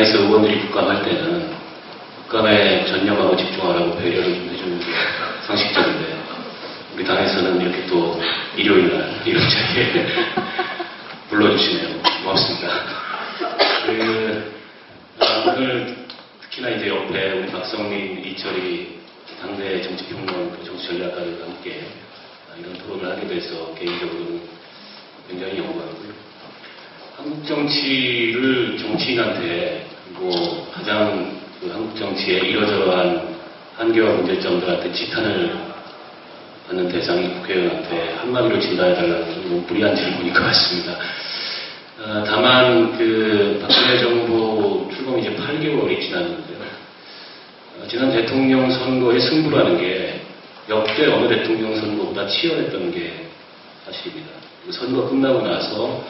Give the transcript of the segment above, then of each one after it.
당에서 의원들이 국감할 때는 국감에 전념하고 집중하라고 배려를 좀 해주는 게 상식적인데 우리 당에서는 이렇게 또 일요일날 이런 자리에 불러주시네요. 고맙습니다. 오늘 특히나 이제 옆에 우리 박성민, 이철이 당대 정치평론, 정치전략가들과 함께 이런 토론을 하게 돼서 개인적으로 굉장히 영광이고요. 한국 정치를 정치인한테 그리고 가장 한국 정치의 이러저러한 한계와 문제점들한테 지탄을 받는 대상이 국회의원한테 한마디로 진단해달라는 좀 무리한 질문인 것 같습니다. 다만 박근혜 정부 출범 이제 8개월이 지났는데요. 지난 대통령 선거의 승부라는 게 역대 어느 대통령 선거보다 치열했던 게 사실입니다. 선거 끝나고 나서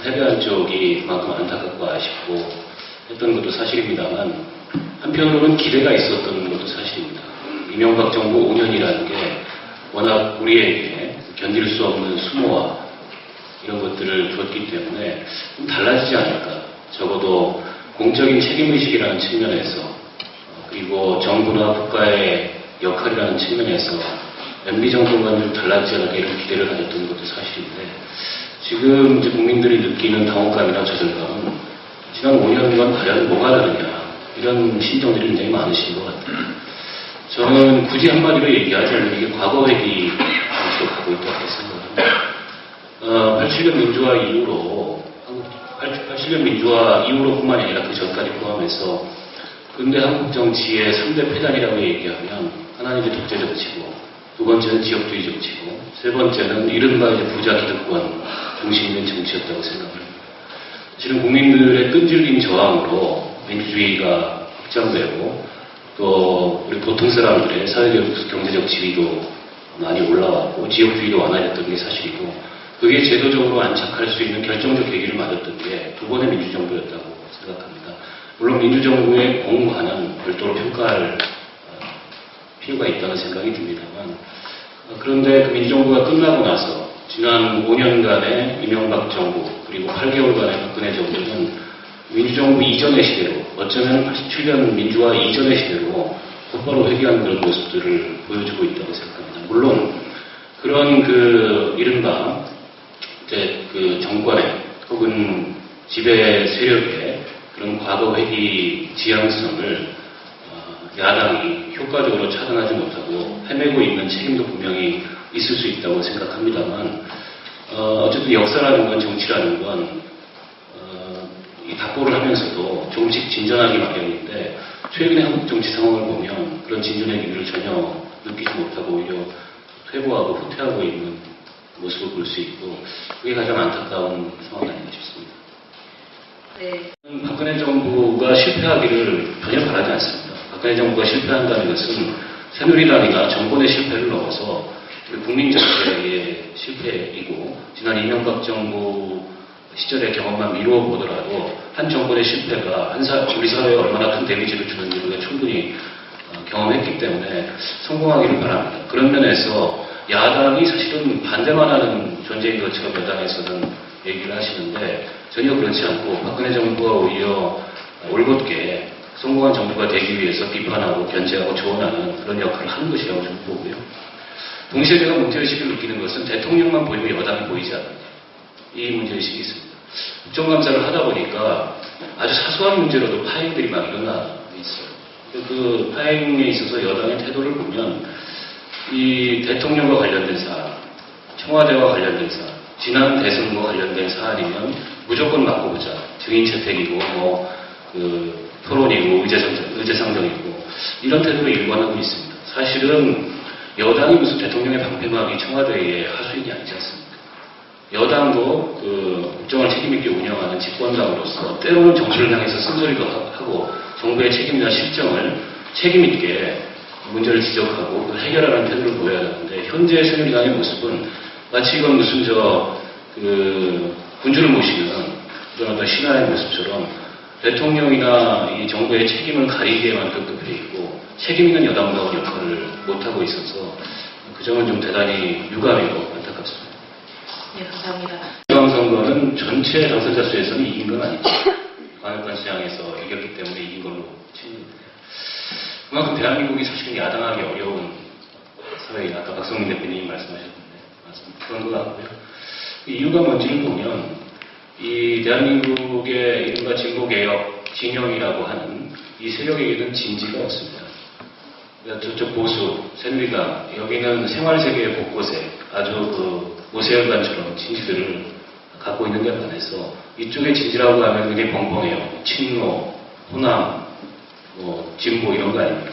패배한 쪽이 그만큼 안타깝고 아쉽고 했던 것도 사실입니다만 한편으로는 기대가 있었던 것도 사실입니다. 이명박 정부 5년이라는 게 워낙 우리에게 견딜 수 없는 수모와 이런 것들을 줬기 때문에 좀 달라지지 않을까. 적어도 공적인 책임의식이라는 측면에서 그리고 정부나 국가의 역할이라는 측면에서 MB 정권과는 좀 달라지지 않을까 이런 기대를 가졌던 것도 사실인데 지금 이제 국민들이 느끼는 당혹감이나 좌절감은 지난 5년간 과연 뭐가 다르냐 이런 심정들이 굉장히 많으신 것 같아요. 저는 굳이 한마디로 얘기하자면 이게 과거 회귀 방식으로 가고 있다고 생각합니다. 87년 민주화 이후로 87년 민주화 이후로뿐만 아니라 그 전까지 포함해서 근대 한국 정치의 3대 폐단이라고 얘기하면 하나는 이제 독재 정치고 두 번째는 지역주의 정치고 세 번째는 이른바 이제 부자 기득권 중심 있는 정치였다고 생각합니다. 사실은 국민들의 끈질긴 저항으로 민주주의가 확장되고 또 우리 보통 사람들의 사회적 경제적 지위도 많이 올라왔고 지역주의도 완화됐던 게 사실이고 그게 제도적으로 안착할 수 있는 결정적 계기를 맞았던 게 두 번의 민주정부였다고 생각합니다. 물론 민주정부의 공과는 별도로 평가할 필요가 있다는 생각이 듭니다만 그런데 그 민주정부가 끝나고 나서 지난 5년간의 이명박 정부 그리고 8개월간의 박근혜 정부는 민주정부 이전의 시대로 어쩌면 87년 민주화 이전의 시대로 곧바로 회귀한 그런 모습들을 보여주고 있다고 생각합니다. 물론 그런 이른바 이제 정권의 혹은 지배 세력의 그런 과거 회귀 지향성을 야당이 효과적으로 차단하지 못하고 헤매고 있는 책임도 분명히 있을 수 있다고 생각합니다만 어쨌든 역사라는 건 정치라는 건 이 답보를 하면서도 조금씩 진전하기 마련인데 최근의 한국 정치 상황을 보면 그런 진전의 기미를 전혀 느끼지 못하고 오히려 퇴보하고 후퇴하고 있는 모습을 볼 수 있고 그게 가장 안타까운 상황이 아닌가 싶습니다. 네. 박근혜 정부가 실패하기를 전혀 바라지 않습니다. 박근혜 정부가 실패한다는 것은 새누리당이나 정권의 실패를 넘어서 국민 전체의 실패이고 지난 이명박 정부 시절의 경험만 미루어 보더라도 한 정권의 실패가 우리 사회에 얼마나 큰 데미지를 주는지 우리가 충분히 경험했기 때문에 성공하기를 바랍니다. 그런 면에서 야당이 사실은 반대만 하는 존재인 것처럼 여당에서는 얘기를 하시는데 전혀 그렇지 않고 박근혜 정부가 오히려 올곧게 성공한 정부가 되기 위해서 비판하고 견제하고 조언하는 그런 역할을 하는 것이라고 저는 보고요. 동시에 제가 문제의식을 느끼는 것은 대통령만 보이고 여당이 보이지 않는다. 이 문제의식이 있습니다. 국정감사를 하다 보니까 아주 사소한 문제로도 파행들이 막 일어나 있어요. 그 파행에 있어서 여당의 태도를 보면 이 대통령과 관련된 사안, 청와대와 관련된 사안, 지난 대선과 관련된 사안이면 무조건 맡고 보자. 증인 채택이고 토론이고 의제상정이고 이런 태도로 일관하고 있습니다. 사실은 여당이 무슨 대통령의 방패막이 청와대의 하수인이 아니지 않습니까? 여당도 국정을 책임있게 운영하는 집권당으로서 때로는 정치를 향해서 쓴소리도 하고 정부의 책임이나 실정을 책임있게 문제를 지적하고 해결하는 태도를 보여야 하는데 현재 새누리당의 모습은 마치 이건 무슨 군주를 모시는 그런 어떤 신하의 모습처럼 대통령이나 이 정부의 책임을 가리기에만 급급해 있고 책임 있는 여당다운 역할을 못하고 있어서 그 점은 좀 대단히 유감이고 안타깝습니다. 네, 감사합니다. 지방선거는 전체 당선자 수에서는 이긴 건 아니죠. 광역단 수장에서 이겼기 때문에 이긴 걸로 칩니다. 그만큼 대한민국이 사실은 야당하기 어려운 사회에 아까 박성민 대표님이 말씀하셨는데 맞습니다. 그런 것 같고요. 그 이유가 뭔지를 보면 이 대한민국의 이른바 진보개혁 진영이라고 하는 이 세력에게는 진지가 없습니다. 그러니까 저쪽 보수, 새누리당, 여기는 생활세계 곳곳에 아주 그 모세혈관처럼 진지들을 갖고 있는 데 반해서 이쪽의 진지라고 하면 굉장히 벙벙해요. 친노, 호남, 진보 이런 거 아닙니까?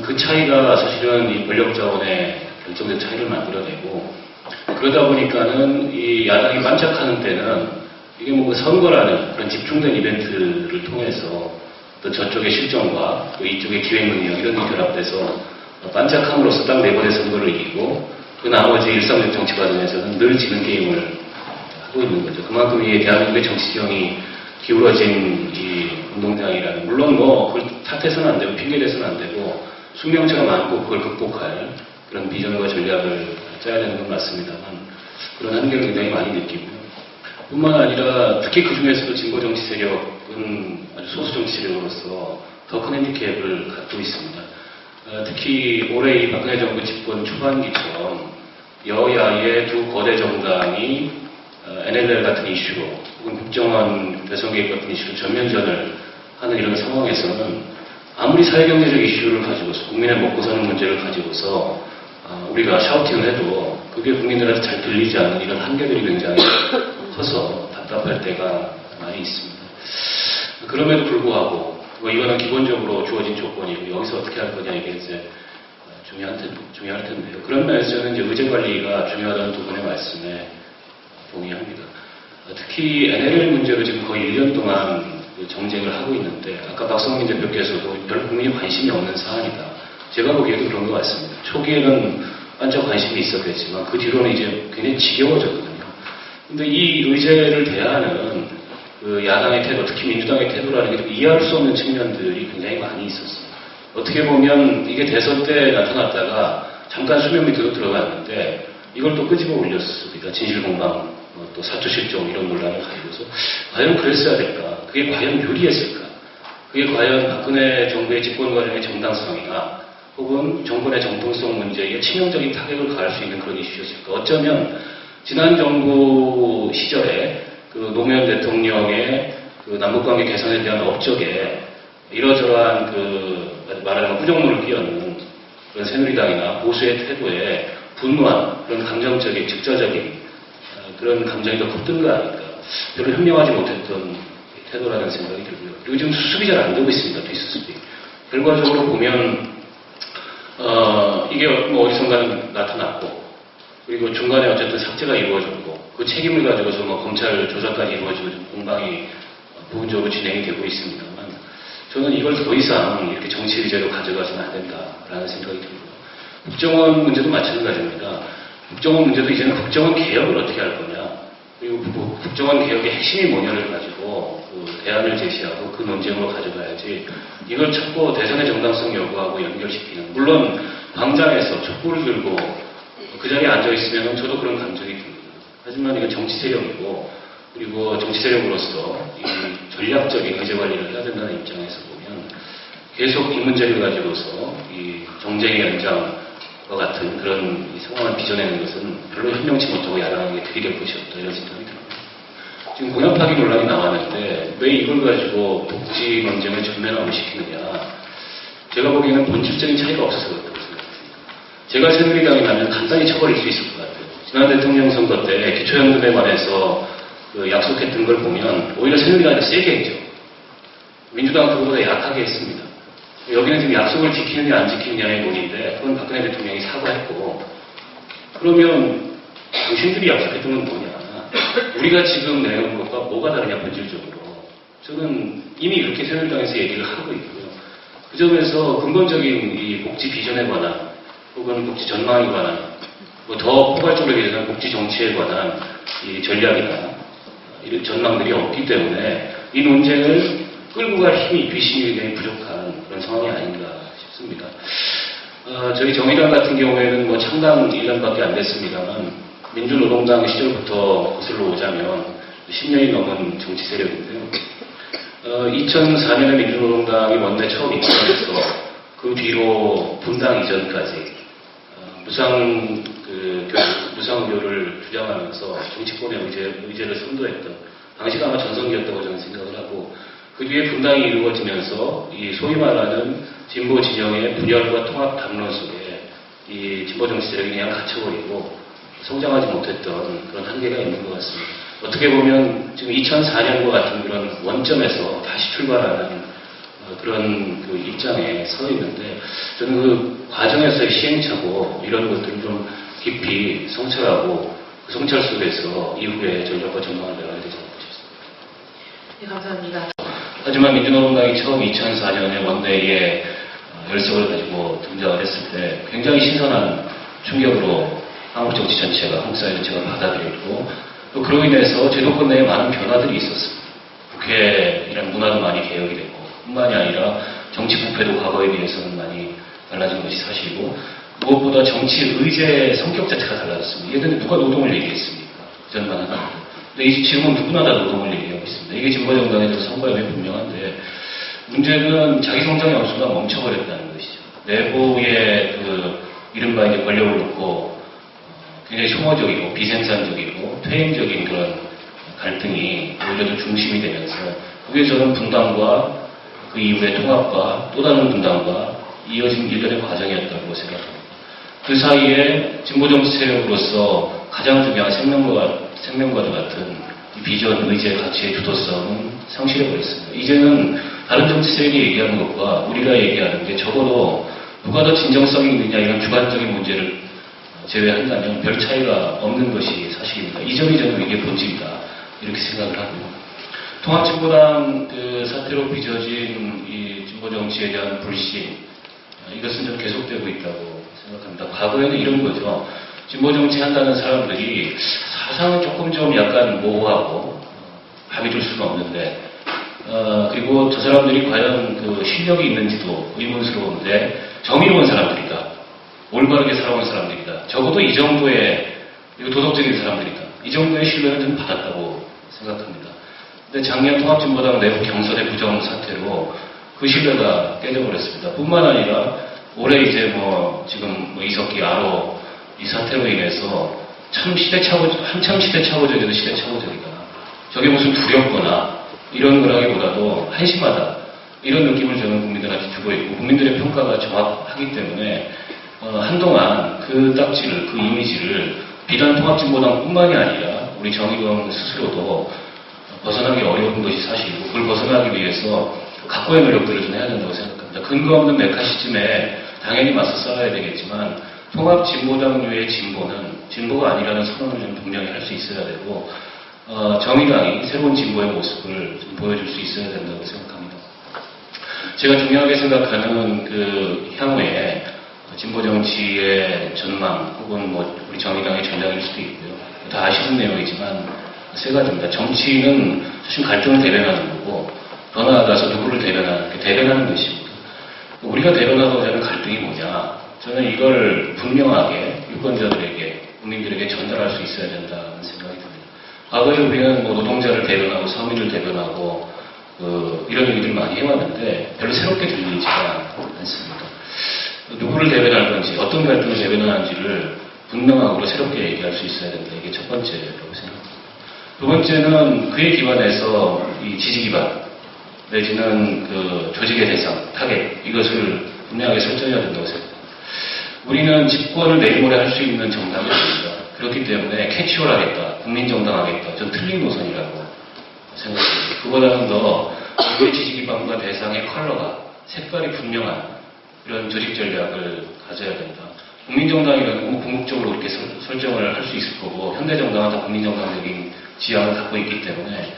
그 차이가 사실은 이 권력 자원의 결정적 차이를 만들어내고 그러다 보니까는 이 야당이 반짝하는 때는 이게 뭐 선거라는 그런 집중된 이벤트를 통해서 또 저쪽의 실정과 또 이쪽의 기획 능력 이런 게 결합돼서 반짝함으로써 딱 네 번의 선거를 이기고 그 나머지 일상적 정치 과정에서는 늘 지는 게임을 하고 있는 거죠. 그만큼 이 대한민국의 정치경이 기울어진 이 운동장이라는 물론 뭐 그걸 탓해서는 안 되고 핑계대서는 안 되고 숙명처럼 안고 그걸 극복할 그런 비전과 전략을 짜야 되는 건 맞습니다만 그런 한계를 굉장히 많이 느끼고요. 뿐만 아니라 특히 그 중에서도 진보 정치 세력은 아주 소수 정치 세력으로서 더 큰 핸디캡을 갖고 있습니다. 특히 올해 이 박근혜 정부 집권 초반기처럼 여야의 두 거대 정당이 NLL 같은 이슈로 혹은 국정원 대선 개입 같은 이슈로 전면전을 하는 이런 상황에서는 아무리 사회경제적 이슈를 가지고서 국민의 먹고 사는 문제를 가지고서 우리가 샤우팅을 해도 그게 국민들한테 잘 들리지 않는 이런 한계들이 굉장히 커서 답답할 때가 많이 있습니다. 그럼에도 불구하고 이거는 기본적으로 주어진 조건이고 여기서 어떻게 할 거냐 이게 이제 중요할 텐데요. 그런 면에서 저는 이제 의제 관리가 중요하다는 두 분의 말씀에 동의합니다. 특히 NLL 문제로 지금 거의 1년 동안 정쟁을 하고 있는데 아까 박성민 대표께서도 별 국민이 관심이 없는 사안이다. 제가 보기에도 그런 것 같습니다. 초기에는 반짝 관심이 있었겠지만 그 뒤로는 이제 굉장히 지겨워졌거든요. 근데 이 의제를 대하는 그 야당의 태도, 특히 민주당의 태도라는 게 좀 이해할 수 없는 측면들이 굉장히 많이 있었어요. 어떻게 보면 이게 대선 때 나타났다가 잠깐 수면 밑으로 들어갔는데 이걸 또 끄집어 올렸습니다. 진실공방, 또 사투실종 이런 논란을 가지고서 과연 그랬어야 될까? 그게 과연 유리했을까? 그게 과연 박근혜 정부의 집권 과정의 정당성이나 혹은 정권의 정통성 문제에 치명적인 타격을 가할 수 있는 그런 이슈였을까? 어쩌면 지난 정부 시절에 그 노무현 대통령의 그 남북관계 개선에 대한 업적에 이러저러한 그 말하자면 후정물을 끼얹는 그런 새누리당이나 보수의 태도에 분노한 그런 감정적인 직접적인 그런 감정이 더 컸던 거 아닐까. 별로 현명하지 못했던 태도라는 생각이 들고요. 그리고 지금 수습이 잘 안 되고 있습니다. 뒷수습이. 결과적으로 보면 이게 뭐 어디선가는 나타났고 그리고 중간에 어쨌든 삭제가 이루어졌고 그 책임을 가지고서 뭐 검찰 조사까지 이루어지고 공방이 부분적으로 진행이 되고 있습니다만 저는 이걸 더 이상 이렇게 정치 의제로 가져가서는 안 된다라는 생각이 들고요. 국정원 문제도 마찬가지입니다. 국정원 문제도 이제는 국정원 개혁을 어떻게 할 거냐 그리고 국정원 개혁의 핵심이 뭐냐를 가지고 그 대안을 제시하고 그 논쟁으로 가져가야지 이걸 자꾸 대선의 정당성 여부하고 연결시키는 물론 광장에서 촛불을 들고 그 자리에 앉아있으면 저도 그런 감정이 듭니다. 하지만 이건 정치 세력이고 그리고 정치 세력으로서 이 전략적인 의제 관리를 해야 된다는 입장에서 보면 계속 이 문제를 가지고서 이 정쟁의 연장과 같은 그런 이 상황을 빚어내는 것은 별로 현명치 못하고 야당에게 들이댈 것이 없다 이런 생각이 듭니다. 지금 공약 파기 논란이 나왔는데 왜 이걸 가지고 복지 논쟁을 전면화를 시키느냐 제가 보기에는 본질적인 차이가 없어서 그렇다고 생각합니다. 제가 새누리당이라면 간단히 쳐버릴 수 있을 것 같아요. 지난 대통령 선거 때 기초연금에 관해서 그 약속했던 걸 보면 오히려 새누리당이 세게 했죠. 민주당은 그거보다 약하게 했습니다. 여기는 지금 약속을 지키느냐 안 지키느냐의 논의인데 그건 박근혜 대통령이 사과했고 그러면 당신들이 약속했던 건 뭐냐 우리가 지금 내놓은 것과 뭐가 다르냐 본질적으로 저는 이미 그렇게 새누리당에서 얘기를 하고 있고요. 그 점에서 근본적인 이 복지 비전에 관한 혹은 복지 전망에 관한 뭐 더 포괄적으로 얘기하면 복지 정치에 관한 이 전략이나 이런 전망들이 없기 때문에 이 논쟁을 끌고 갈 힘이 귀신이 굉장히 부족한 그런 상황이 아닌가 싶습니다. 저희 정의당 같은 경우에는 뭐 창당 1년밖에 안 됐습니다만 민주노동당 시절부터 거슬러 오자면 10년이 넘은 정치 세력인데요. 2004년에 민주노동당이 원내 처음 입당해서 그 뒤로 분당 이전까지 무상교를 주장하면서 정치권의 의제를 선도했던 당시가 아마 전성기였다고 저는 생각을 하고 그 뒤에 분당이 이루어지면서 이 소위 말하는 진보 진영의 분열과 통합 담론 속에 이 진보 정치 세력이 그냥 갇혀버리고 성장하지 못했던 그런 한계가 있는 것 같습니다. 어떻게 보면 지금 2004년과 같은 그런 원점에서 다시 출발하는 그런 그 입장에 서 있는데 저는 그 과정에서의 시행착오 이런 것들을 좀 깊이 성찰하고 그 성찰 속에서 이후에 전략과 전망을 내놔야 되지 않을까 싶습니다. 네, 감사합니다. 하지만 민주노동당이 처음 2004년에 원내에 열석을 가지고 등장을 했을 때 굉장히 신선한 충격으로 한국 정치 전체가, 한국 사회 전체가 받아들였고 또 그로 인해서 제도권 내에 많은 변화들이 있었습니다. 국회이란 문화도 많이 개혁이 됐고 뿐만이 아니라 정치 부패도 과거에 비해서는 많이 달라진 것이 사실이고 무엇보다 정치 의제의 성격 자체가 달라졌습니다. 예전에 누가 노동을 얘기했습니까? 그전만 하나. 근데 지금은 누구나 다 노동을 얘기하고 있습니다. 이게 진보정당의 선거에 분명한데 문제는 자기 성장의 엄수가 멈춰버렸다는 것이죠. 내부의 그 이른바 이제 권력을 놓고 굉장히 소모적이고 비생산적이고 퇴행적인 그런 갈등이 오히려 더 중심이 되면서 그게 저는 분당과 그 이후의 통합과 또 다른 분당과 이어진 일련의 과정이었다고 생각합니다. 그 사이에 진보정치 세력으로서 가장 중요한 생명과도 같은 이 비전, 의제, 가치의 주도성은 상실해버렸습니다. 이제는 다른 정치 세력이 얘기하는 것과 우리가 얘기하는 게 적어도 누가 더 진정성이 있느냐 이런 주관적인 문제를 제외한다면 별 차이가 없는 것이 사실입니다. 이 점이 저는 이게 본질이다 이렇게 생각을 하고요. 통합진보당 그 사태로 빚어진 이 진보정치에 대한 불신 이것은 좀 계속되고 있다고 생각합니다. 과거에는 이런 거죠. 진보정치 한다는 사람들이 사상은 조금 좀 약간 모호하고 합의 줄 수는 없는데 그리고 저 사람들이 과연 그 실력이 있는지도 의문스러운데 정의로운 사람들이다. 올바르게 살아온 사람들이다. 적어도 이 정도의 도덕적인 사람들이다. 이 정도의 신뢰는 좀 받았다고 생각합니다. 근데 작년 통합진보당 내부 경선의 부정 사태로 그 신뢰가 깨져버렸습니다. 뿐만 아니라 올해 이제 지금 이석기 아로 이 사태로 인해서 한참 시대착오적이다 시대착오적이다. 저게 무슨 두렵거나 이런 거라기보다도 한심하다. 이런 느낌을 저는 국민들한테 주고 있고 국민들의 평가가 정확하기 때문에 한동안 그 딱지를, 그 이미지를 비단 통합진보당뿐만이 아니라 우리 정의당 스스로도 벗어나기 어려운 것이 사실이고 그걸 벗어나기 위해서 각고의 노력들을 좀 해야 된다고 생각합니다. 근거 없는 메카시즘에 당연히 맞서 싸워야 되겠지만 통합진보당류의 진보는 진보가 아니라는 선언을 좀 분명히 할 수 있어야 되고 정의당이 새로운 진보의 모습을 좀 보여줄 수 있어야 된다고 생각합니다. 제가 중요하게 생각하는 그 향후에 진보 정치의 전망 혹은 우리 정의당의 전략일 수도 있고요. 다 아시는 내용이지만 세 가지입니다. 정치는 사실 갈등을 대변하는 거고 더 나아가서 누구를 대변하는 것입니다. 우리가 대변하고자 하는 갈등이 뭐냐? 저는 이걸 분명하게 유권자들에게 국민들에게 전달할 수 있어야 된다는 생각이 듭니다. 과거에 우리는 노동자를 대변하고 서민을 대변하고 이런 얘기를 많이 해왔는데 별로 새롭게 들리지가 않습니다. 누구를 대변할 건지 어떤 갈등을 대변하는지를 분명하고 새롭게 얘기할 수 있어야 된다. 이게 첫 번째라고 생각합니다. 두 번째는 그에 기반해서 이 지지 기반 내지는 그 조직의 대상, 타겟 이것을 분명하게 설정해야 된다고 생각합니다. 우리는 집권을 내일 모레 할 수 있는 정당이 아닙니다. 그렇기 때문에 캐치홀 하겠다, 국민정당 하겠다. 전 틀린 노선이라고 생각합니다. 그보다는 더 우리의 지지 기반과 대상의 컬러가 색깔이 분명한 이런 조직 전략을 가져야 된다. 국민정당이라는 궁극적으로 이렇게 설정을 할 수 있을 거고 현대정당은 다 국민정당적인 지향을 갖고 있기 때문에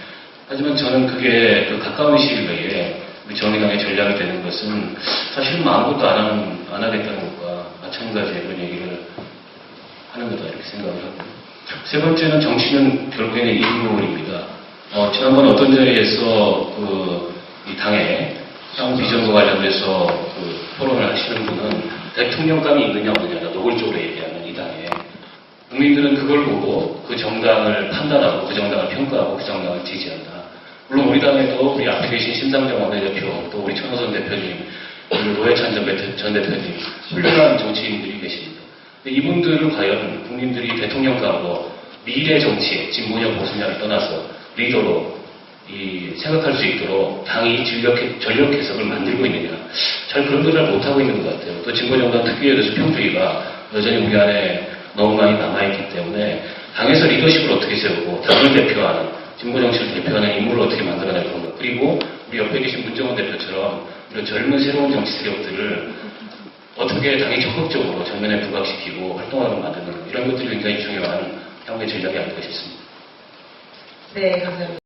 하지만 저는 그게 그 가까운 시일 내에 우리 정의당의 전략이 되는 것은 사실은 아무것도 안 하겠다는 것과 마찬가지의 그런 얘기를 하는 거다 이렇게 생각을 하고 세 번째는 정치는 결국에는 인물입니다. 지난번 어떤 자리에서 이 당의 향후 비전과 관련돼서 토론을 하시는 분은 대통령감이 있느냐 없느냐 노골적으로 얘기하는 이 당에 국민들은 그걸 보고 그 정당을 판단하고 그 정당을 평가하고 그 정당을 지지한다. 물론 우리 당에도 우리 앞에 계신 심상정 원내대표, 또 우리 천호선 대표님, 그리고 노회찬 전 대표님, 훌륭한 정치인들이 계십니다. 근데 이분들을 과연 국민들이 대통령과로 미래 정치, 진보냐 보수냐를 떠나서 리더로 생각할 수 있도록 당이 전력 개혁을 만들고 있느냐. 잘 그런 걸 잘 못하고 있는 것 같아요. 또 진보정당 특유의 수평주의가 여전히 우리 안에 너무 많이 남아있기 때문에 당에서 리더십을 어떻게 세우고 당을 대표하는, 진보정치를 대표하는 인물을 어떻게 만들어낼 건가. 그리고 우리 옆에 계신 문정원 대표처럼 이런 젊은 새로운 정치 세력들을 어떻게 당이 적극적으로 전면에 부각시키고 활동하는 만드는 이런 것들이 굉장히 중요한 향후의 전략이 아닐까 싶습니다. 네, 감사합니다.